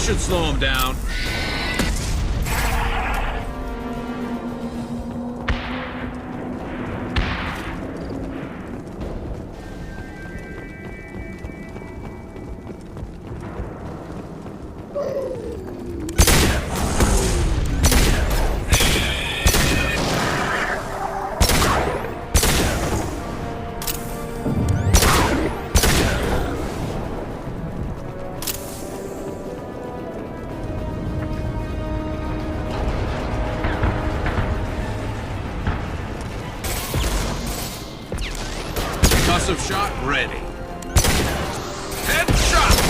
should slow him down. Concussive shot ready. Headshot!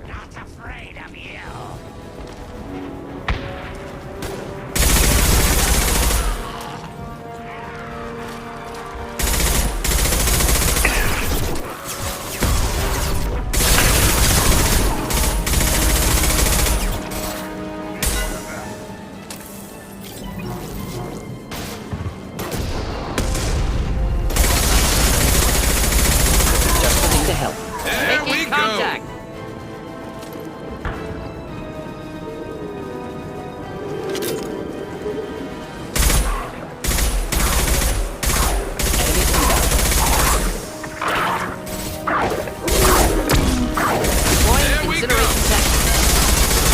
Not afraid of you. To help. There we go! Contact. Enemy inbound. Deploying There we incineration go. tech.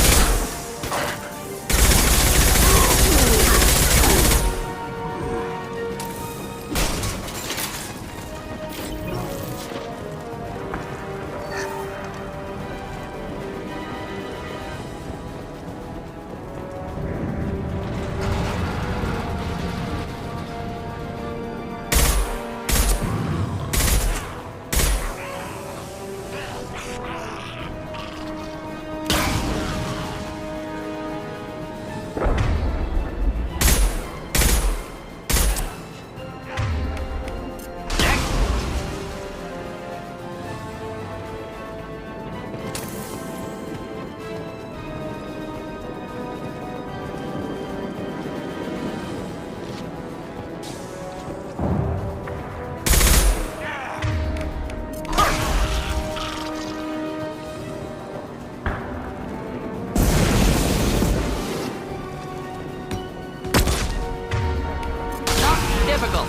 Difficult.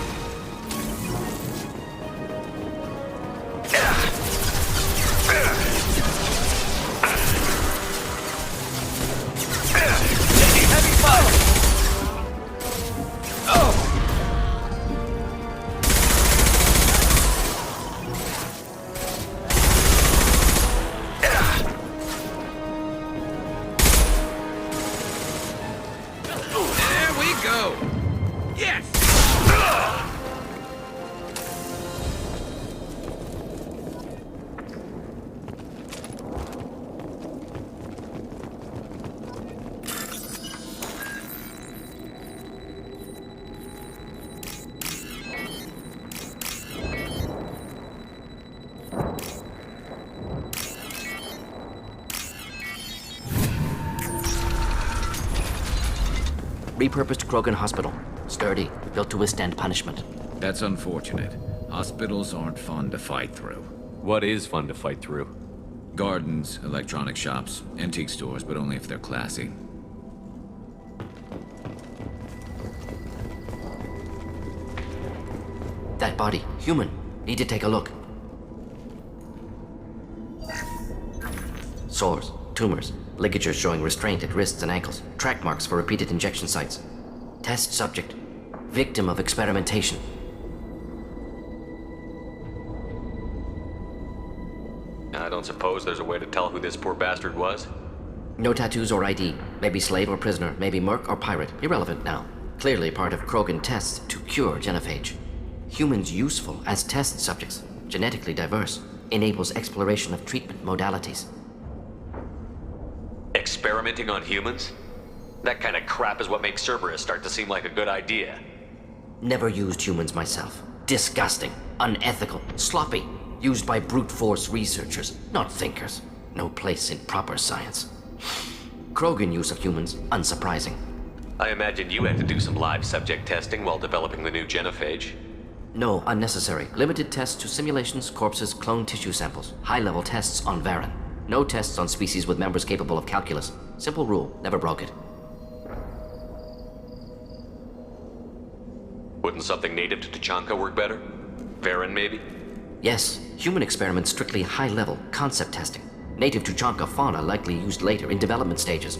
Taking heavy fire. There we go! Yes! Repurposed Krogan hospital. Sturdy, built to withstand punishment. That's unfortunate. Hospitals aren't fun to fight through. What is fun to fight through? Gardens, electronic shops, antique stores, but only if they're classy. That body, human. Need to take a look. Sores, tumors, ligatures showing restraint at wrists and ankles, track marks for repeated injection sites. Test subject, victim of experimentation. I don't suppose there's a way to tell who this poor bastard was? No tattoos or ID. Maybe slave or prisoner, maybe merc or pirate. Irrelevant now. Clearly part of Krogan tests to cure genophage. Humans useful as test subjects, genetically diverse, enables exploration of treatment modalities. Experimenting on humans? That kind of crap is what makes Cerberus start to seem like a good idea. Never used humans myself. Disgusting, unethical, sloppy. Used by brute force researchers, not thinkers. no place in proper science. Krogan use of humans, unsurprising. I imagine you had to do some live subject testing while developing the new genophage. No, unnecessary. Limited tests to simulations, corpses, cloned tissue samples. High-level tests on Varen. No tests on species with members capable of calculus. Simple rule, never broke it. Wouldn't something native to Tuchanka work better? Varen, maybe? Yes, human experiments strictly high-level, concept testing. Native Tuchanka fauna likely used later in development stages.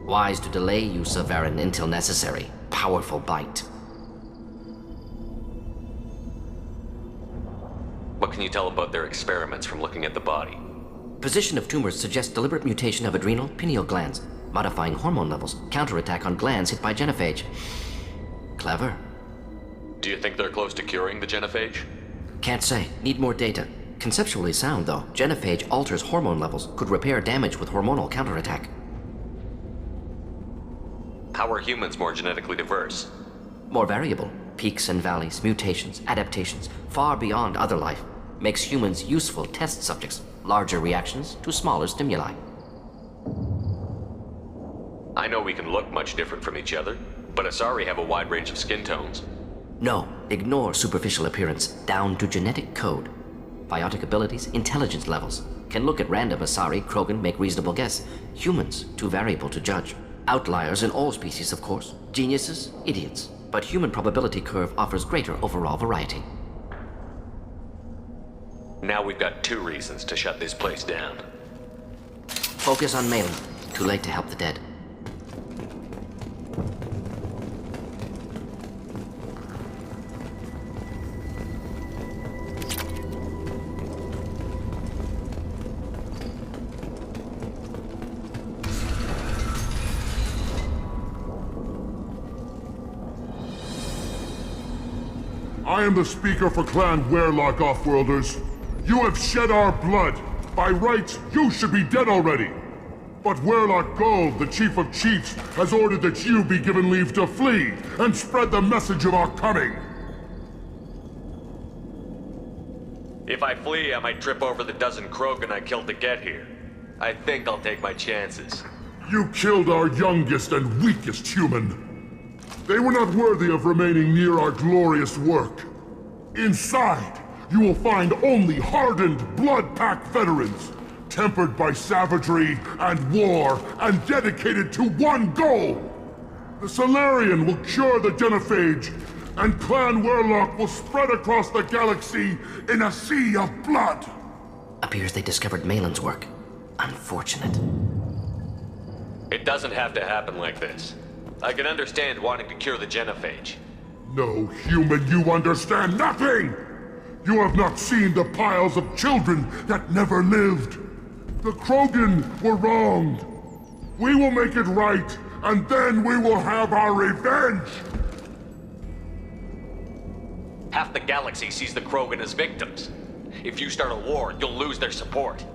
Wise to delay use of Varen until necessary. Powerful bite. What can you tell about their experiments from looking at the body? Position of tumors suggests deliberate mutation of adrenal, pineal glands, modifying hormone levels, counterattack on glands hit by genophage. Clever. Do you think they're close to curing the genophage? Can't say. Need more data. Conceptually sound, though. Genophage alters hormone levels, could repair damage with hormonal counterattack. How are humans more genetically diverse? More variable. Peaks and valleys, mutations, adaptations, far beyond other life. Makes humans useful test subjects. Larger reactions to smaller stimuli. I know we can look much different from each other, but Asari have a wide range of skin tones. No, ignore superficial appearance, down to genetic code. Biotic abilities, intelligence levels. Can look at random Asari, Krogan, make reasonable guess. Humans, too variable to judge. Outliers in all species, of course. Geniuses, idiots. But human probability curve offers greater overall variety. Now we've got 2 reasons to shut this place down. Focus on Malin. Too late to help the dead. I am the speaker for Clan Werlock, Offworlders. You have shed our blood. By rights, you should be dead already. But Werlock Gold, the Chief of Chiefs, has ordered that you be given leave to flee and spread the message of our coming. If I flee, I might trip over the dozen Krogan I killed to get here. I think I'll take my chances. You killed our youngest and weakest human. They were not worthy of remaining near our glorious work. Inside, you will find only hardened, blood-packed veterans, tempered by savagery and war, and dedicated to one goal. The Solarian will cure the genophage, and Clan Werlock will spread across the galaxy in a sea of blood. Appears they discovered Malin's work. Unfortunate. It doesn't have to happen like this. I can understand wanting to cure the genophage. No, human, you understand nothing! You have not seen the piles of children that never lived. The Krogan were wronged. We will make it right, and then we will have our revenge! Half the galaxy sees the Krogan as victims. If you start a war, you'll lose their support.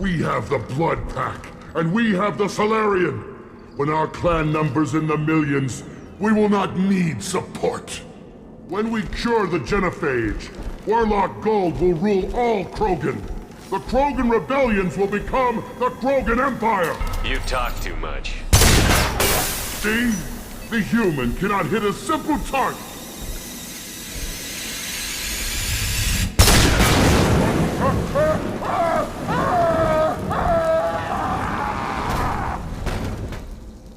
We have the Blood Pack, and we have the Solarian. When our clan numbers in the millions, we will not need support. When we cure the genophage, Werlock Gold will rule all Krogan. The Krogan rebellions will become the Krogan Empire. You talk too much. See? The human cannot hit a simple target.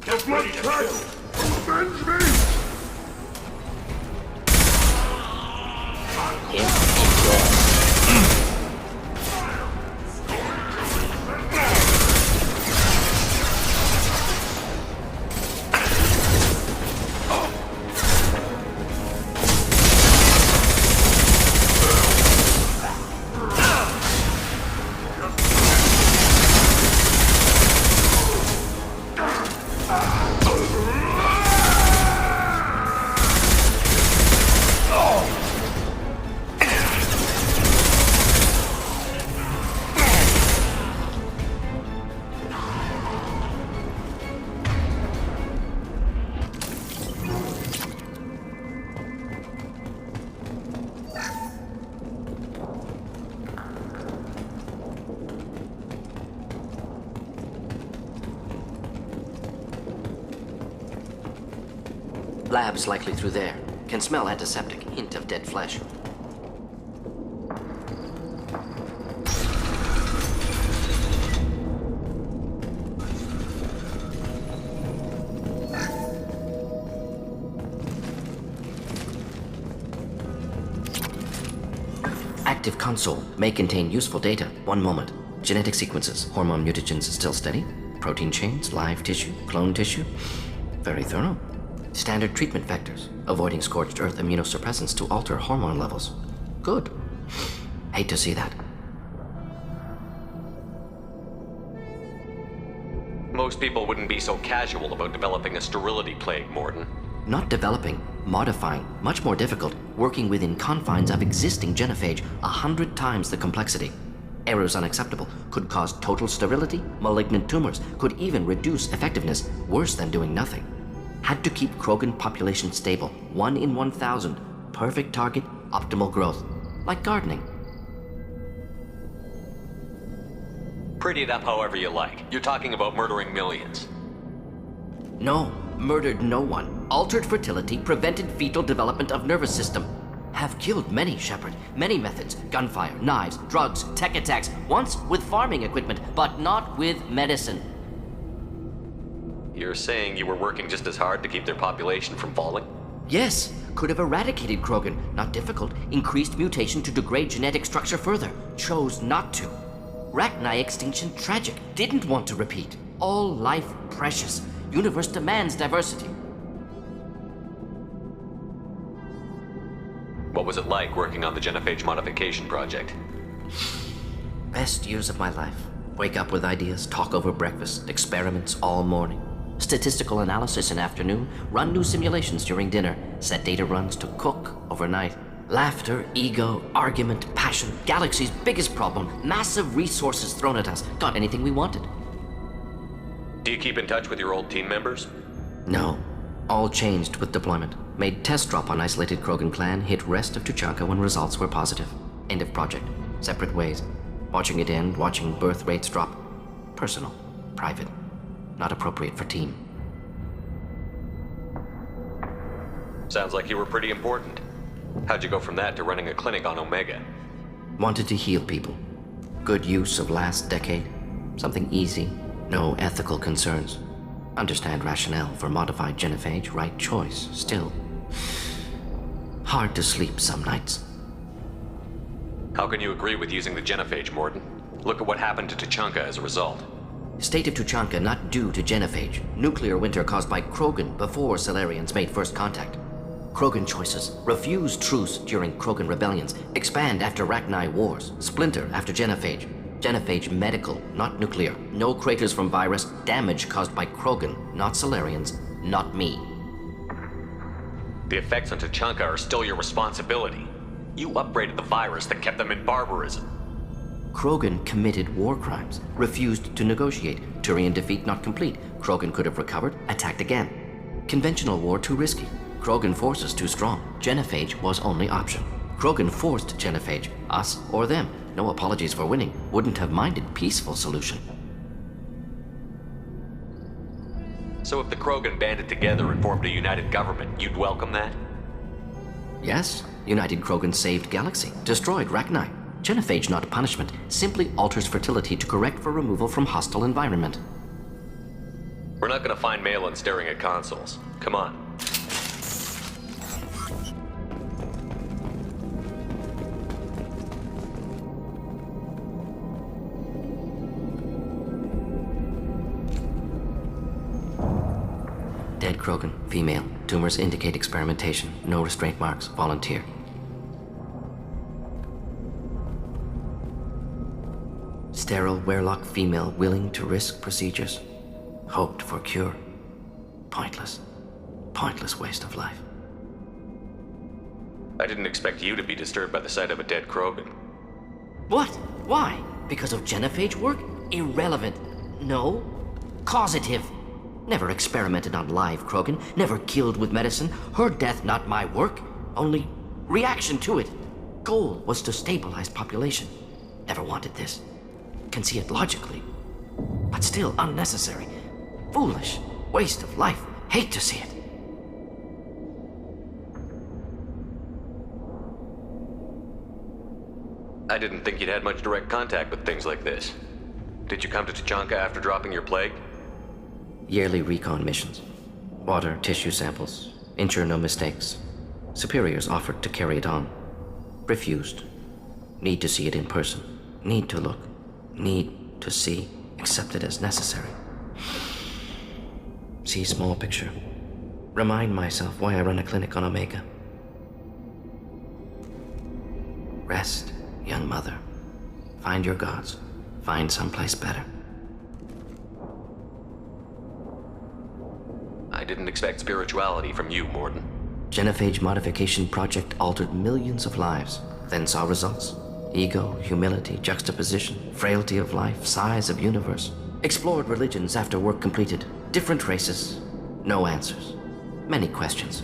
The Blood Pack will avenge me! Lab's likely through there. Can smell antiseptic, hint of dead flesh. Active console may contain useful data. One moment. Genetic sequences, hormone mutagens still steady. Protein chains, live tissue, clone tissue. Very thorough. Standard treatment vectors, avoiding scorched earth immunosuppressants to alter hormone levels. Good. Hate to see that. Most people wouldn't be so casual about developing a sterility plague, Morton. Not developing, modifying, much more difficult, working within confines of existing genophage, 100 times the complexity. Errors unacceptable, could cause total sterility, malignant tumors, could even reduce effectiveness, worse than doing nothing. Had to keep Krogan population stable, 1 in 1,000, perfect target, optimal growth, like gardening. Pretty it up however you like. You're talking about murdering millions. No, murdered no one. Altered fertility, prevented fetal development of nervous system. Have killed many, Shepard. Many methods. Gunfire, knives, drugs, tech attacks. Once with farming equipment, but not with medicine. You're saying you were working just as hard to keep their population from falling? Yes, could have eradicated Krogan. Not difficult. Increased mutation to degrade genetic structure further. Chose not to. Rachni extinction tragic. Didn't want to repeat. All life precious. Universe demands diversity. What was it like working on the genophage modification project? Best years of my life. Wake up with ideas, talk over breakfast, experiments all morning. Statistical analysis in afternoon, run new simulations during dinner, set data runs to cook overnight. Laughter, ego, argument, passion, galaxy's biggest problem, massive resources thrown at us. Got anything we wanted. Do you keep in touch with your old team members? No. All changed with deployment. Made test drop on isolated Krogan clan, hit rest of Tuchanka when results were positive. End of project. Separate ways. Watching it end, watching birth rates drop. Personal. Private. Not appropriate for team. Sounds like you were pretty important. How'd you go from that to running a clinic on Omega? Wanted to heal people. Good use of last decade. Something easy. No ethical concerns. Understand rationale for modified genophage, right choice, still. Hard to sleep some nights. How can you agree with using the genophage, Morton? Look at what happened to Tuchanka as a result. State of Tuchanka not due to genophage. Nuclear winter caused by Krogan before Solarians made first contact. Krogan choices. Refuse truce during Krogan rebellions. Expand after Rachni wars. Splinter after genophage. Genophage medical, not nuclear. No craters from virus. Damage caused by Krogan, not Solarians, not me. The effects on Tuchanka are still your responsibility. You upbraided the virus that kept them in barbarism. Krogan committed war crimes. Refused to negotiate. Turian defeat not complete. Krogan could have recovered, attacked again. Conventional war too risky. Krogan forces too strong. Genophage was only option. Krogan forced genophage, us or them. No apologies for winning. Wouldn't have minded peaceful solution. So if the Krogan banded together and formed a united government, you'd welcome that? Yes, United Krogan saved Galaxy, destroyed Rachni. Genophage not punishment, simply alters fertility to correct for removal from hostile environment. We're not gonna find Malin staring at consoles. Come on. Dead Krogan, female. Tumors indicate experimentation. No restraint marks. Volunteer. Sterile Werelock female willing to risk procedures. Hoped for cure. Pointless. Pointless waste of life. I didn't expect you to be disturbed by the sight of a dead Krogan. What? Why? Because of genophage work? Irrelevant. No. Causative. Never experimented on live Krogan, never killed with medicine. Her death not my work, only reaction to it. Goal was to stabilize population. Never wanted this. Can see it logically, but still unnecessary. Foolish. Waste of life. Hate to see it. I didn't think you'd had much direct contact with things like this. Did you come to Tachanka after dropping your plague? Yearly recon missions. Water, tissue samples. Ensure no mistakes. Superiors offered to carry it on. Refused. Need to see it in person. Need to look. Need to see. Accepted as necessary. See small picture. Remind myself why I run a clinic on Omega. Rest, young mother. Find your gods. Find someplace better. I didn't expect spirituality from you, Morden. Genophage modification project altered millions of lives, then saw results. Ego, humility, juxtaposition, frailty of life, size of universe. Explored religions after work completed. Different races. No answers. Many questions.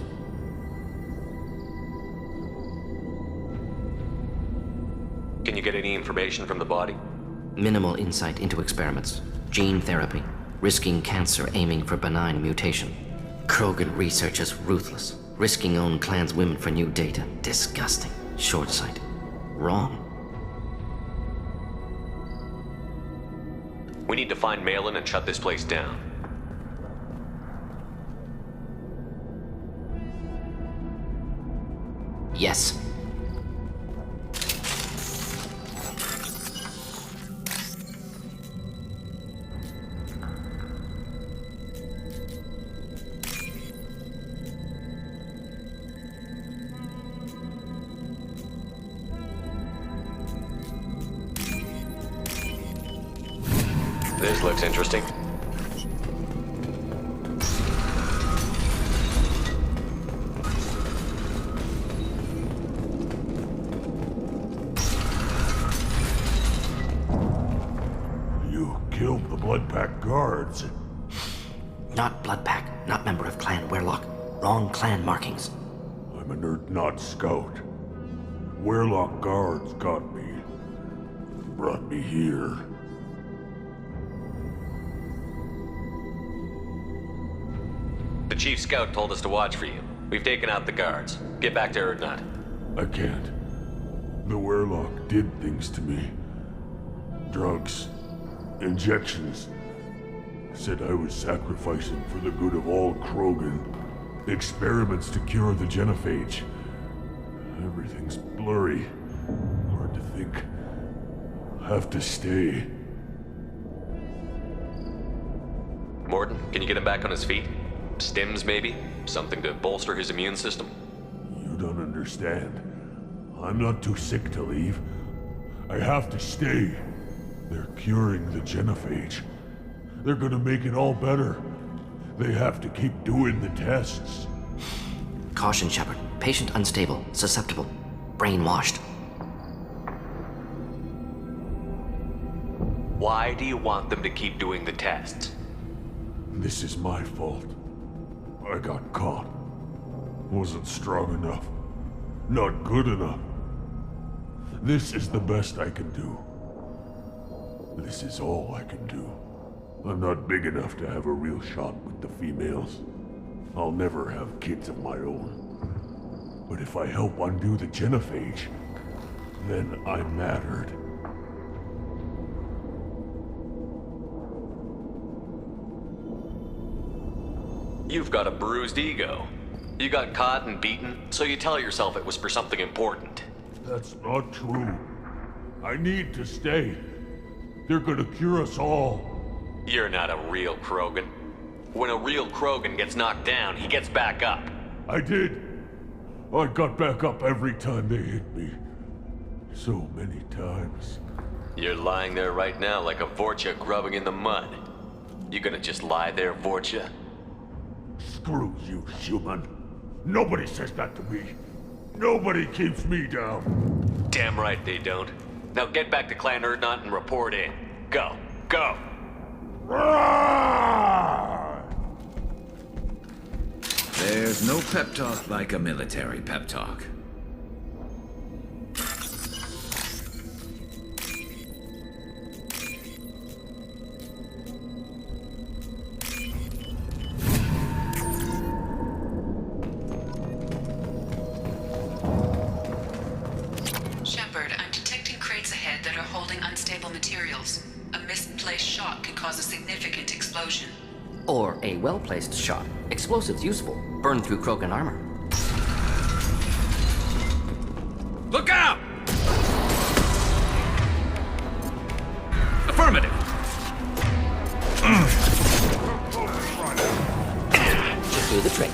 Can you get any information from the body? Minimal insight into experiments. Gene therapy. Risking cancer aiming for benign mutation. Krogan research is ruthless. Risking own clan's women for new data. Disgusting. Short sight. Wrong. We need to find Malin and shut this place down. Yes. This looks interesting. You killed the Blood Pack guards. Not Blood Pack, not member of Clan Werlock. Wrong clan markings. I'm a nerd not scout. Werlock guards got me. Brought me here. The chief scout told us to watch for you. We've taken out the guards. Get back to Erdnot. I can't. The Werlock did things to me. Drugs. Injections. Said I was sacrificing for the good of all Krogan. Experiments to cure the genophage. Everything's blurry. Hard to think. Have to stay. Morden, can you get him back on his feet? Stims, maybe? Something to bolster his immune system? You don't understand. I'm not too sick to leave. I have to stay. They're curing the genophage. They're gonna make it all better. They have to keep doing the tests. Caution, Shepard. Patient unstable, susceptible, brainwashed. Why do you want them to keep doing the tests? This is my fault. I got caught. Wasn't strong enough. Not good enough. This is the best I can do. This is all I can do. I'm not big enough to have a real shot with the females. I'll never have kids of my own. But if I help undo the genophage, then I'm mattered. You've got a bruised ego. You got caught and beaten, so you tell yourself it was for something important. That's not true. I need to stay. They're gonna cure us all. You're not a real Krogan. When a real Krogan gets knocked down, he gets back up. I did. I got back up every time they hit me. So many times. You're lying there right now like a Vorcha grubbing in the mud. You gonna just lie there, Vorcha? Screw you, human. Nobody says that to me. Nobody keeps me down. Damn right they don't. Now get back to Clan Erdnot and report in. Go. Go! There's no pep talk like a military pep talk. Shepard, I'm detecting crate cause a significant explosion. Or a well-placed shot. Explosives useful. Burn through Krogan armor. Look out! Affirmative. Should do the trick.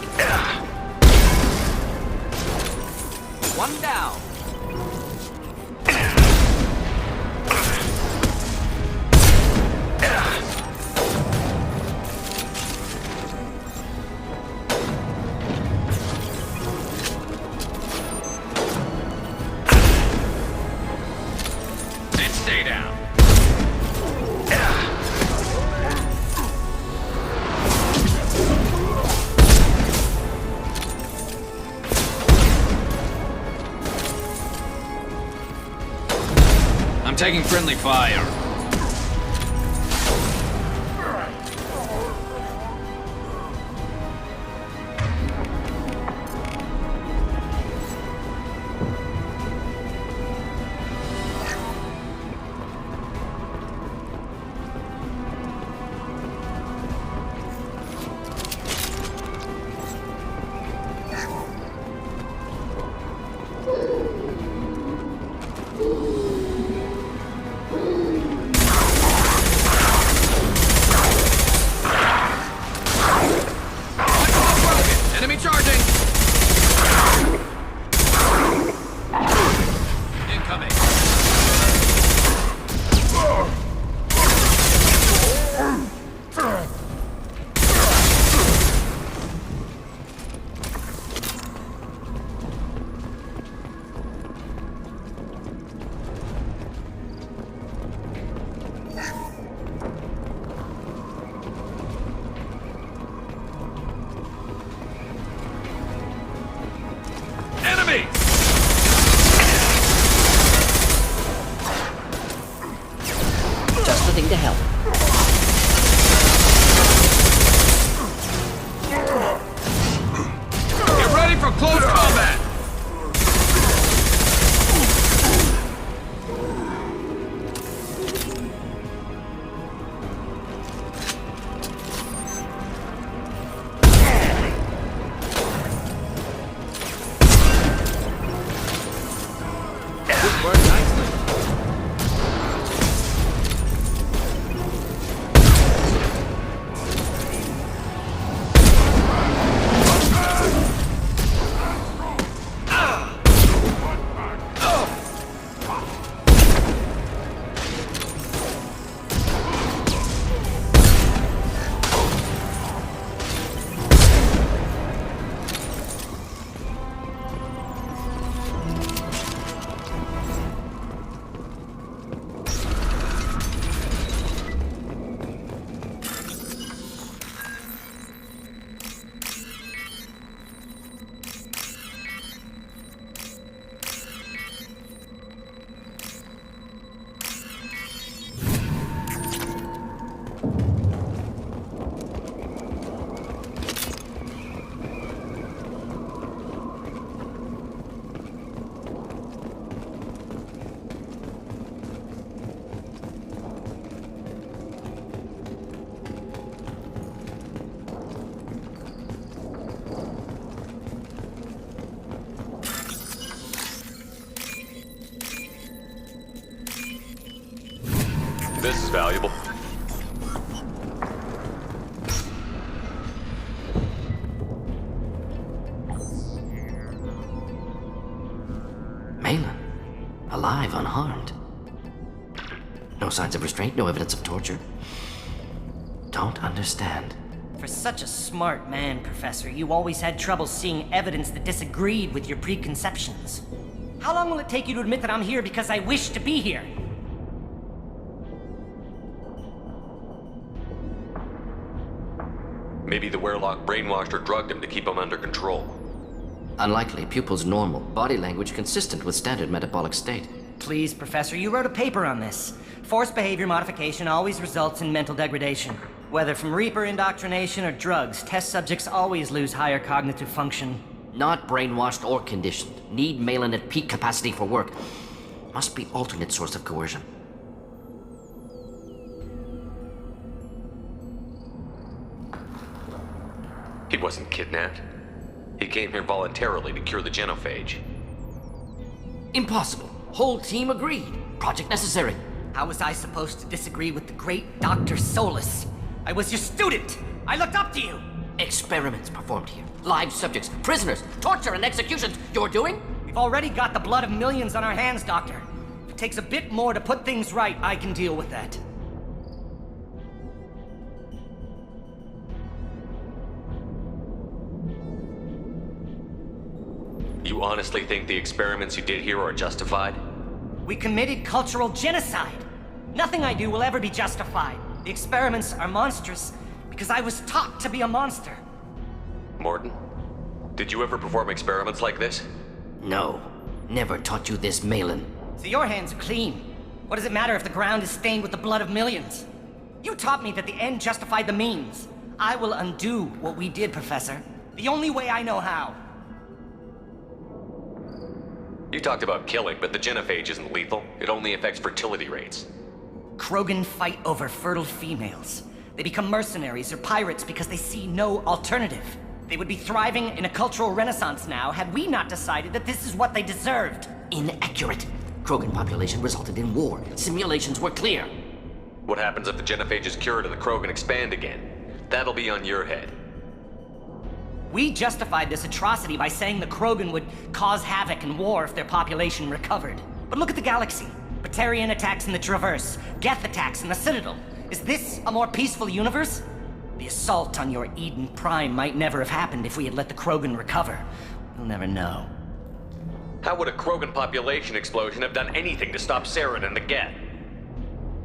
One down. And stay down. I'm taking friendly fire. Enemy charging! Incoming! Enemy! Just the thing to help. Get ready for close combat! This worked nicely. This is valuable. Malin. Alive, unharmed. No signs of restraint, no evidence of torture. Don't understand. For such a smart man, Professor, you always had trouble seeing evidence that disagreed with your preconceptions. How long will it take you to admit that I'm here because I wish to be here? Maybe the Werelock brainwashed or drugged him to keep him under control. Unlikely. Pupils normal. Body language consistent with standard metabolic state. Please, Professor, you wrote a paper on this. Forced behavior modification always results in mental degradation. Whether from Reaper indoctrination or drugs, test subjects always lose higher cognitive function. Not brainwashed or conditioned. Need Malin at peak capacity for work. Must be alternate source of coercion. wasn't kidnapped. He came here voluntarily to cure the genophage. Impossible. Whole team agreed. Project necessary. How was I supposed to disagree with the great Dr. Solus? I was your student! I looked up to you! Experiments performed here. Live subjects, prisoners, torture and executions. You're doing? We've already got the blood of millions on our hands, Doctor. If it takes a bit more to put things right, I can deal with that. You honestly think the experiments you did here are justified? We committed cultural genocide. Nothing I do will ever be justified. The experiments are monstrous because I was taught to be a monster. Morton, did you ever perform experiments like this? No. Never taught you this, Malin. So your hands are clean. What does it matter if the ground is stained with the blood of millions? You taught me that the end justified the means. I will undo what we did, Professor. The only way I know how. You talked about killing, but the genophage isn't lethal. It only affects fertility rates. Krogan fight over fertile females. They become mercenaries or pirates because they see no alternative. They would be thriving in a cultural renaissance now had we not decided that this is what they deserved. Inaccurate. Krogan population resulted in war. Simulations were clear. What happens if the genophage is cured and the Krogan expand again? That'll be on your head. We justified this atrocity by saying the Krogan would cause havoc and war if their population recovered. But look at the galaxy. Batarian attacks in the Traverse, Geth attacks in the Citadel. Is this a more peaceful universe? The assault on your Eden Prime might never have happened if we had let the Krogan recover. We'll never know. How would a Krogan population explosion have done anything to stop Saren and the Geth?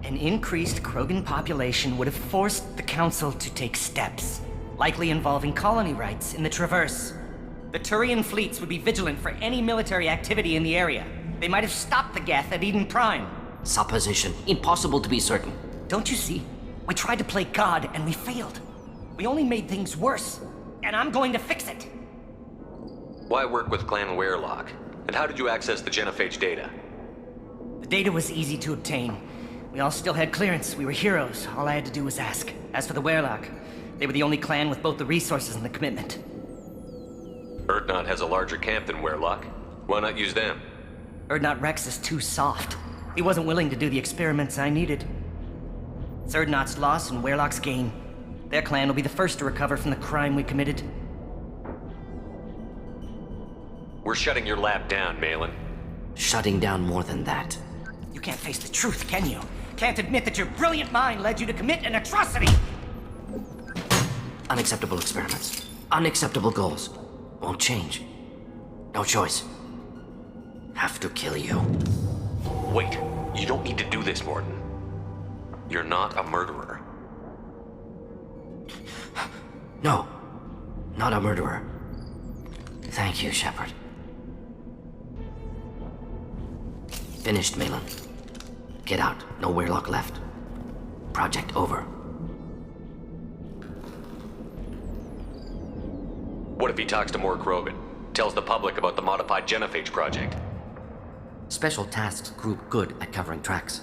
An increased Krogan population would have forced the Council to take steps, likely involving colony rights in the Traverse. The Turian fleets would be vigilant for any military activity in the area. They might have stopped the Geth at Eden Prime. Supposition. Impossible to be certain. Don't you see? We tried to play God and we failed. We only made things worse. And I'm going to fix it. Why work with Clan Weirlock? And how did you access the genophage data? The data was easy to obtain. We all still had clearance. We were heroes. All I had to do was ask. As for the Weirlock, they were the only clan with both the resources and the commitment. Erdnot has a larger camp than Weirlock. Why not use them? Erdnot Rex is too soft. He wasn't willing to do the experiments I needed. It's Erdnot's loss and Weirlock's gain. Their clan will be the first to recover from the crime we committed. We're shutting your lab down, Malin. Shutting down more than that. You can't face the truth, can you? Can't admit that your brilliant mind led you to commit an atrocity! Unacceptable experiments. Unacceptable goals. Won't change. No choice. Have to kill you. Wait, you don't need to do this, Morton. You're not a murderer. No. Not a murderer. Thank you, Shepard. Finished, Malin. Get out. No Weirlock left. Project over. What if he talks to more Krogan? Tells the public about the modified genophage project? Special Tasks Group good at covering tracks.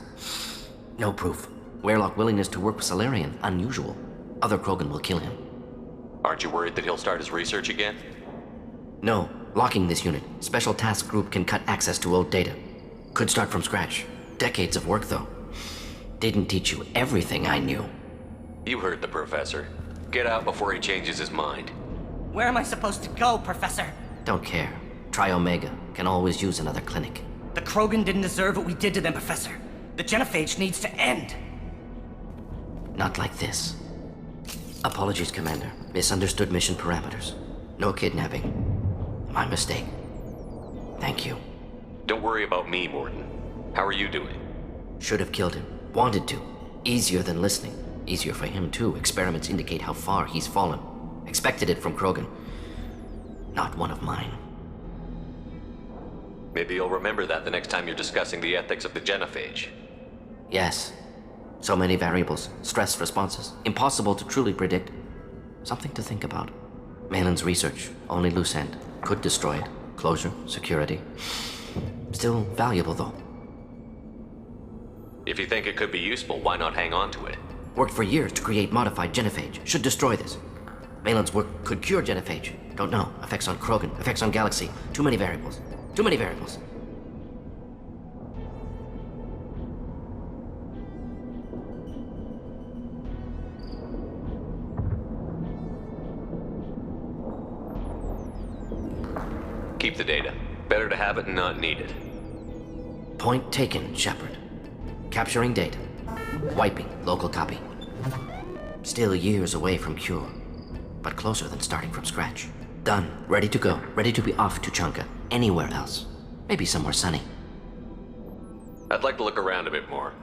No proof. Weirlock willingness to work with Salarian, unusual. Other Krogan will kill him. Aren't you worried that he'll start his research again? No. Locking this unit. Special Task Group can cut access to old data. Could start from scratch. Decades of work, though. Didn't teach you everything I knew. You heard the professor. Get out before he changes his mind. Where am I supposed to go, Professor? Don't care. Try Omega. Can always use another clinic. The Krogan didn't deserve what we did to them, Professor. The genophage needs to end. Not like this. Apologies, Commander. Misunderstood mission parameters. No kidnapping. My mistake. Thank you. Don't worry about me, Morton. How are you doing? Should have killed him. Wanted to. Easier than listening. Easier for him, too. Experiments indicate how far he's fallen. Expected it from Krogan. Not one of mine. Maybe you'll remember that the next time you're discussing the ethics of the genophage. Yes. So many variables. Stress responses. Impossible to truly predict. Something to think about. Malin's research. Only loose end. Could destroy it. Closure. Security. Still valuable, though. If you think it could be useful, why not hang on to it? Worked for years to create modified genophage. Should destroy this. Malin's work could cure genophage. Don't know. Effects on Krogan, effects on Galaxy. Too many variables. Too many variables. Keep the data. Better to have it and not need it. Point taken, Shepard. Capturing data. Wiping local copy. Still years away from cure, but closer than starting from scratch. Done. Ready to go. Ready to be off to Chanka. Anywhere else. Maybe somewhere sunny. I'd like to look around a bit more.